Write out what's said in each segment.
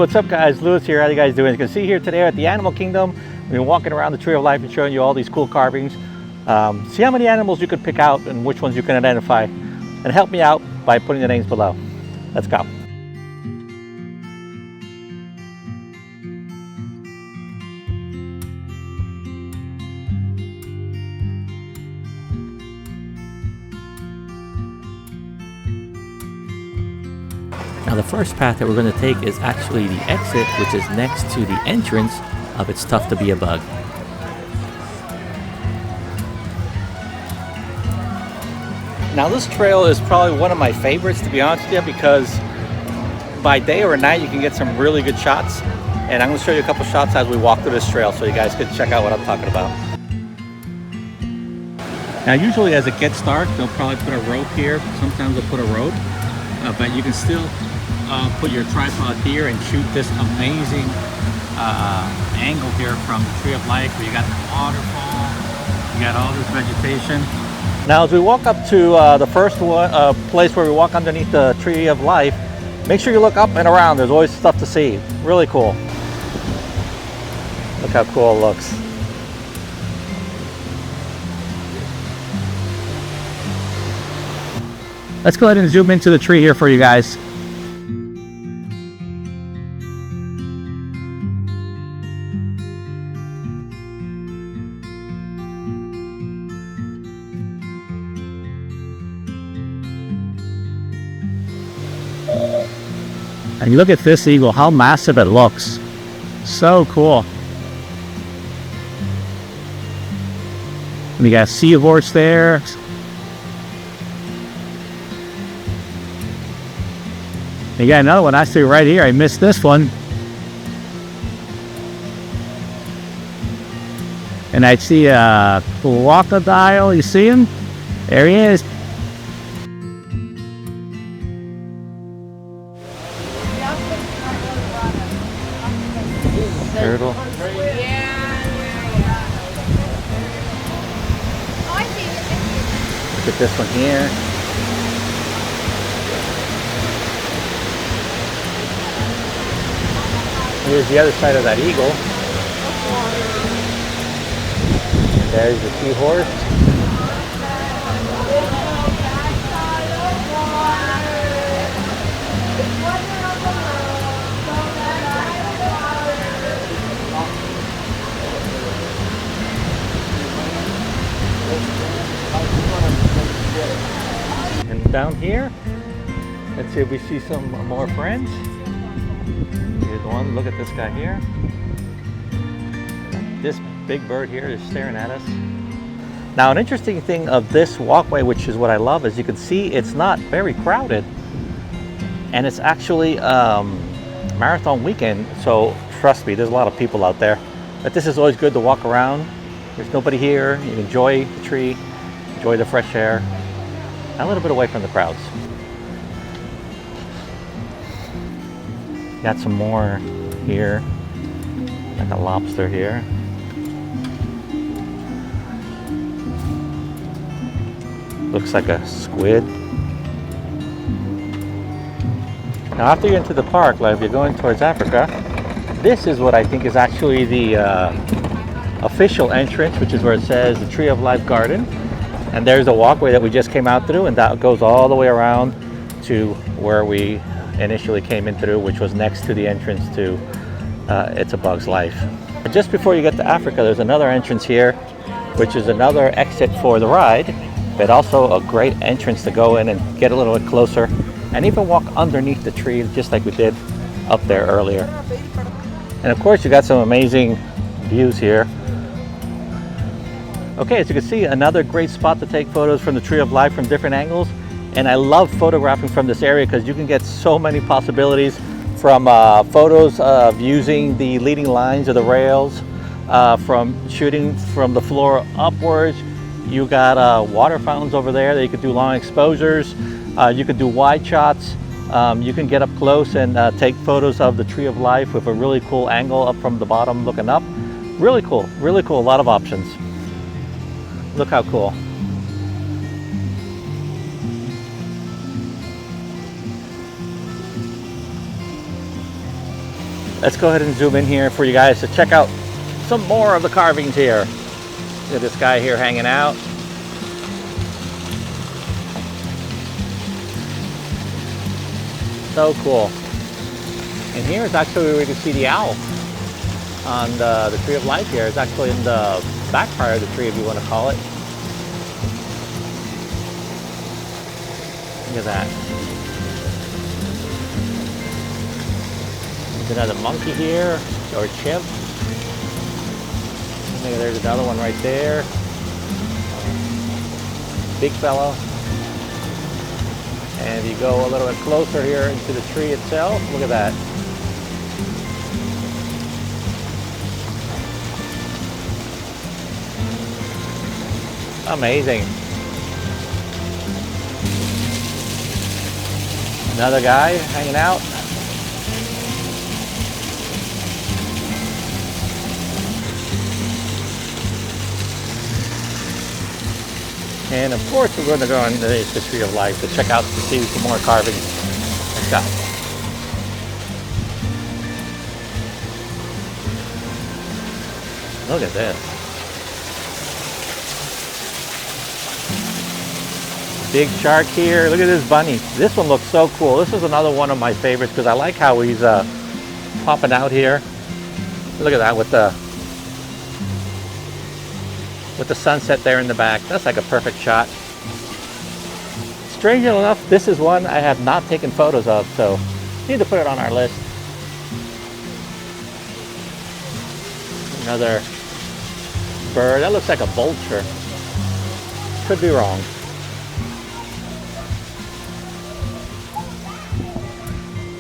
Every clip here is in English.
what's up guys? Lewis here. How you guys doing? You can see here today at the Animal Kingdom, we've been walking around the Tree of Life and showing you all these cool carvings. See how many animals you could pick out and which ones you can identify, and help me out by putting the names below. Let's go. Now the first path that we're going to take is actually the exit, which is next to the entrance of It's Tough to Be a Bug. Now this trail is probably one of my favorites, to be honest with you, because by day or night you can get some really good shots, and I'm going to show you a couple shots as we walk through this trail so you guys can check out what I'm talking about. Now usually as it gets dark they'll probably put a rope here, sometimes they'll put a rope, but you can still put your tripod here and shoot this amazing angle here from the Tree of Life, where you got the waterfall, you got all this vegetation. Now as we walk up to the first place where we walk underneath the Tree of Life, make sure you look up and around. There's always stuff to see. Really cool. Look how cool it looks. Let's go ahead and zoom into the tree here for you guys. And you look at this eagle, how massive it looks. So cool. And you got a seahorse there. You got another one actually right here. I missed this one. And I see a crocodile. You see him? There he is. Turtle. Look at this one here. Here's the other side of that eagle. And there's the seahorse. And down here, let's see if we see some more friends. Here's one. Look at this guy here. This big bird here is staring at us. Now an interesting thing of this walkway, which is what I love, is you can see it's not very crowded, and it's actually marathon weekend, so trust me, there's a lot of people out there. But this is always good to walk around. There's nobody here. You enjoy the tree, enjoy the fresh air, and a little bit away from the crowds. Got some more here, like a lobster here. Looks like a squid. Now after you enter the park, like if you're going towards Africa, this is what I think is actually the official entrance, which is where it says the Tree of Life Garden. And there's a walkway that we just came out through, and that goes all the way around to where we initially came in through, which was next to the entrance to It's a Bug's Life. Just before you get to Africa, there's another entrance here, which is another exit for the ride, but also a great entrance to go in and get a little bit closer and even walk underneath the tree, just like we did up there earlier. And of course you got some amazing views here. Okay, as you can see, another great spot to take photos from the Tree of Life from different angles. And I love photographing from this area because you can get so many possibilities, from photos of using the leading lines of the rails, from shooting from the floor upwards. You got water fountains over there that you could do long exposures. You could do wide shots. You can get up close and take photos of the Tree of Life with a really cool angle up from the bottom looking up. Really cool, really cool. A lot of options. Look how cool. Let's go ahead and zoom in here for you guys to check out some more of the carvings here. Look at this guy here hanging out. So cool. And here is actually where we can see the owl on the Tree of Life here. It's actually in the back part of the tree, if you want to call it. Look at that. There's another monkey here, or chimp. There's another one right there. Big fellow. And if you go a little bit closer here into the tree itself, look at that. Amazing. Another guy hanging out. And of course, we're going to go on the Tree of Life to check out to see some more carvings. Let's go. Look at this. Big shark here. Look at this bunny. This one looks so cool. This is another one of my favorites because I like how he's popping out here. Look at that with the sunset there in the back. That's like a perfect shot. Strangely enough, this is one I have not taken photos of, so need to put it on our list. Another bird. That looks like a vulture. Could be wrong.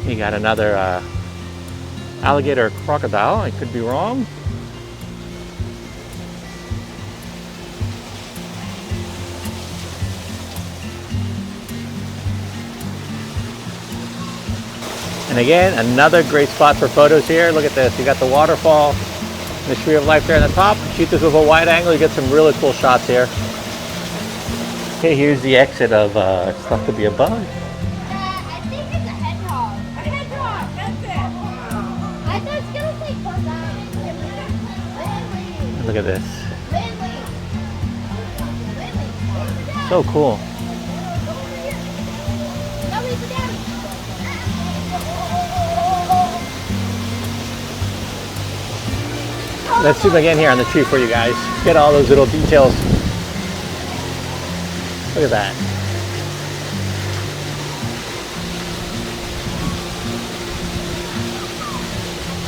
You got another alligator or crocodile. I could be wrong. And again, another great spot for photos here. Look at this. You got the waterfall, the Tree of Life there on the top. Shoot this with a wide angle, you get some really cool shots here. Okay, here's the exit of it's thought to be a bug. I think it's a hedgehog. A hedgehog, that's it. I thought it's gonna take one down. Look at this. So cool. Let's zoom again here on the tree for you guys. Get all those little details. Look at that.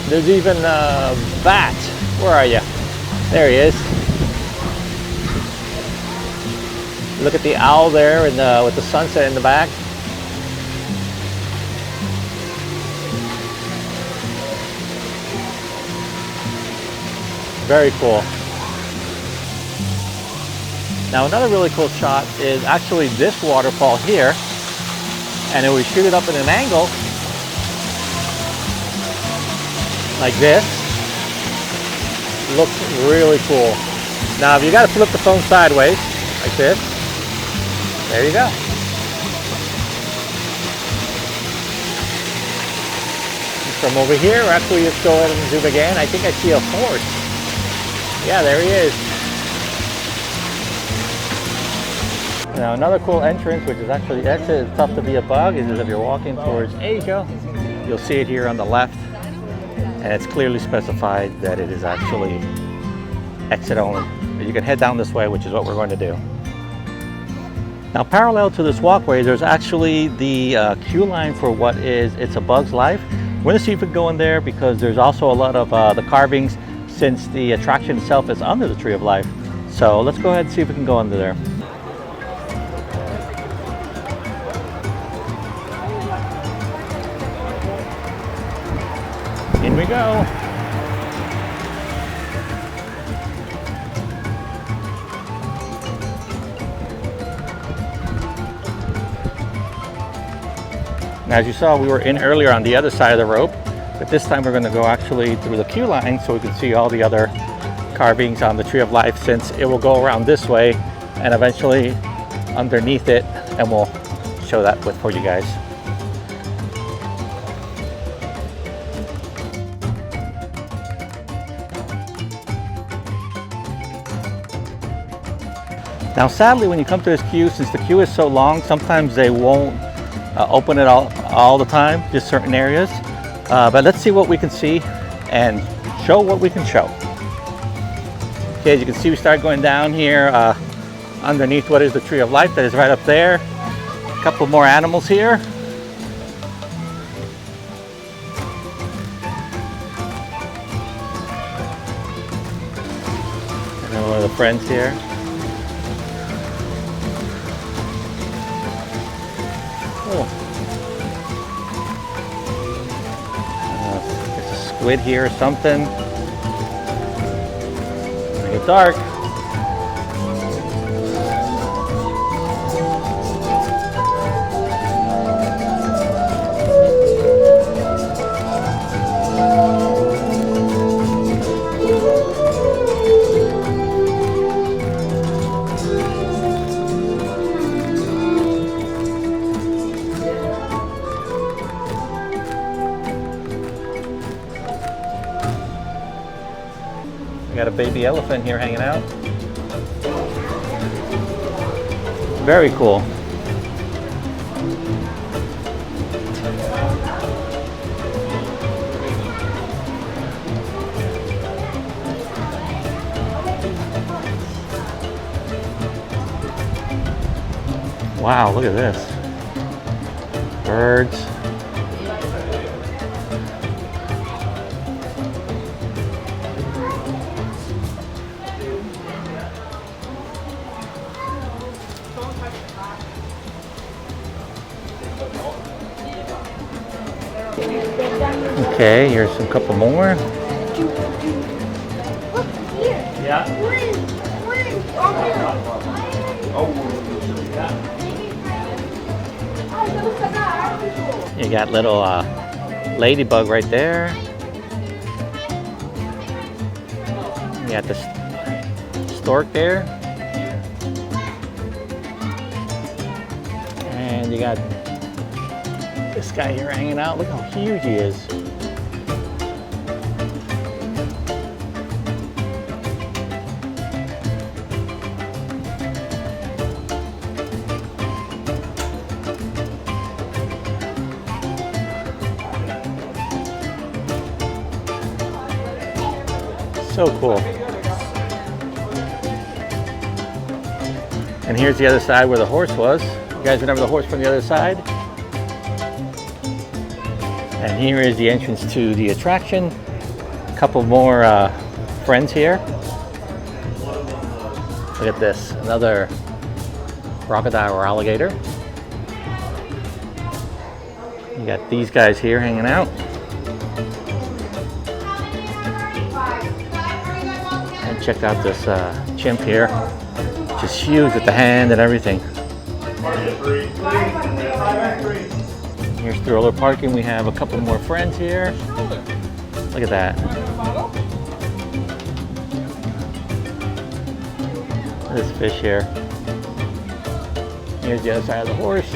There's even a bat. Where are you? There he is. Look at the owl there with the sunset in the back. Very cool. Now another really cool shot is actually this waterfall here, and if we shoot it up at an angle like this, looks really cool. Now if you got to flip the phone sideways like this, there you go. From over here, actually, let's go ahead and zoom again. I think I see a horse. Yeah, there he is. Now another cool entrance, which is actually the exit, it's tough to be a bug, is if you're walking towards Asia, you'll see it here on the left, and it's clearly specified that it is actually exit only. But you can head down this way, which is what we're going to do. Now parallel to this walkway, there's actually the queue line for what is It's a Bug's Life. We're going to see if we can go in there because there's also a lot of the carvings since the attraction itself is under the Tree of Life. So let's go ahead and see if we can go under there. In we go. Now, as you saw, we were in earlier on the other side of the rope, but this time we're going to go actually through the queue line so we can see all the other carvings on the Tree of Life, since it will go around this way and eventually underneath it, and we'll show that for you guys. Now sadly, when you come to this queue, since the queue is so long, sometimes they won't open it all the time, just certain areas. But let's see what we can see and show what we can show. Okay, as you can see, we start going down here underneath what is the Tree of Life that is right up there. A couple more animals here. And then one of the friends here. There's a squid here or something. Make it dark. We got a baby elephant here hanging out. Very cool. Wow, look at this. Birds. Okay, here's a couple more. Look here. Yeah. You got little ladybug right there. You got the stork there. And you got this guy here hanging out. Look how huge he is. So cool. And here's the other side where the horse was. You guys remember the horse from the other side? And here is the entrance to the attraction. A couple more friends here. Look at this, another crocodile or alligator. You got these guys here hanging out. And check out this chimp here, which is huge with the hand and everything. Here's stroller parking. We have a couple more friends here. Look at that. This fish here. Here's the other side of the horse.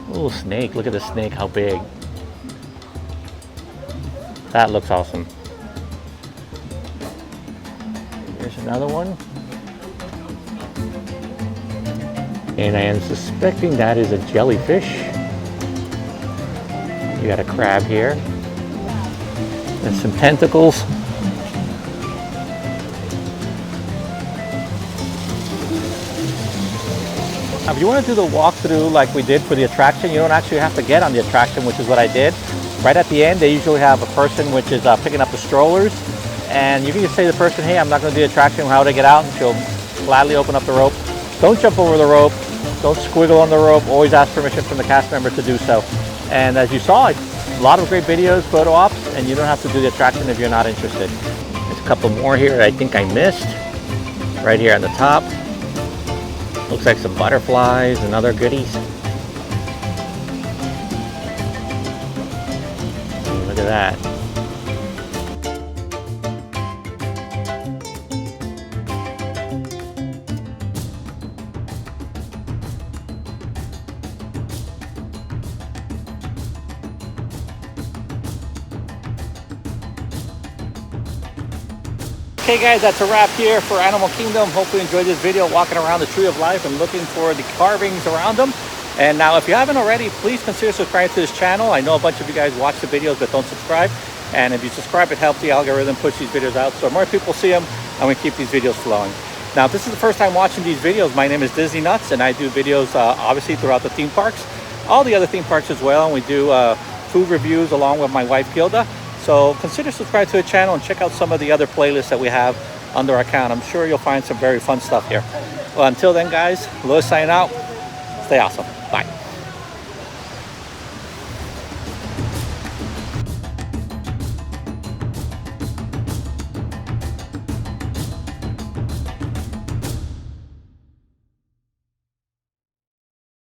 Little snake. Look at the snake, how big. That looks awesome. Here's another one. And I am suspecting that is a jellyfish. You got a crab here. And some tentacles. Now, if you want to do the walkthrough like we did for the attraction, you don't actually have to get on the attraction, which is what I did. Right at the end, they usually have a person which is picking up the strollers. And you can just say to the person, hey, I'm not going to do the attraction, how do I get out? And she'll gladly open up the rope. Don't jump over the rope. Don't squiggle on the rope. Always ask permission from the cast member to do so. And as you saw, a lot of great videos, photo ops, and you don't have to do the attraction if you're not interested. There's a couple more here that I think I missed. Right here at the top. Looks like some butterflies and other goodies. Look at that. Okay guys, that's a wrap here for Animal Kingdom. Hope you enjoyed this video walking around the Tree of Life and looking for the carvings around them. And now if you haven't already, please consider subscribing to this channel. I know a bunch of you guys watch the videos but don't subscribe. And if you subscribe, it helps the algorithm push these videos out so more people see them and we keep these videos flowing. Now, if this is the first time watching these videos, my name is Disney Nuts and I do videos obviously throughout the theme parks, all the other theme parks as well. And we do food reviews along with my wife Gilda. So consider subscribing to the channel and check out some of the other playlists that we have under our account. I'm sure you'll find some very fun stuff here. Well, until then guys, Louis signing out. Stay awesome. Bye.